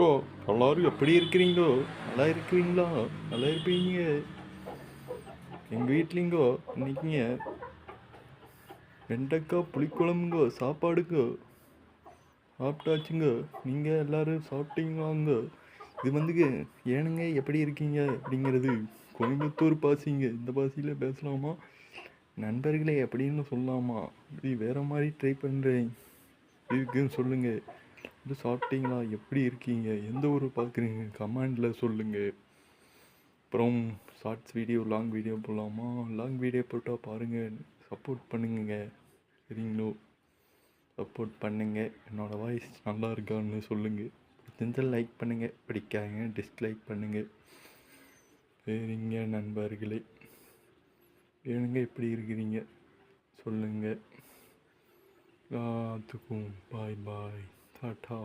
என்னங்கோ எல்லாரும் எப்படி இருக்கிறீங்கோ? நல்லா இருக்கிறீங்களா? நல்லா இருப்பீங்க. எங்கள் வீட்லிங்கோ இன்னைக்குங்க வெண்டைக்காய் புளிக்குழம்புங்கோ, சாப்பாடுங்கோ. சாப்பிட்டாச்சுங்க. நீங்கள் எல்லோரும் சாப்பிட்டீங்களாங்க? இது வந்துங்க ஏனுங்க எப்படி இருக்கீங்க அப்படிங்கிறது கோயம்புத்தூர் பாசிங்க. இந்த பாசியில் பேசலாமா? நண்பர்களே அப்படின்னு சொல்லலாமா? இப்படி வேறு மாதிரி ட்ரை பண்ணுறேன். இருக்குன்னு சொல்லுங்கள். இது சாப்பிட்டீங்களா? எப்படி இருக்கீங்க? எந்த ஊர் பார்க்குறீங்க? கமெண்டில் சொல்லுங்கள். அப்புறம் ஷார்ட்ஸ் வீடியோ, லாங் வீடியோ போடலாமா? லாங் வீடியோ போட்டால் பாருங்கள், சப்போர்ட் பண்ணுங்க. சரிங்களோ? சப்போர்ட் பண்ணுங்க. என்னோடய வாய்ஸ் நல்லா இருக்கான்னு சொல்லுங்கள். பிடிச்சிருந்தால் லைக் பண்ணுங்கள், பிடிக்காங்க டிஸ்லைக் பண்ணுங்கள். சரிங்க நண்பர்களே, ஏனுங்க எப்படி இருக்கிறீங்க சொல்லுங்கள். எல்லாத்துக்கும் பாய் பாய், டாட்டா.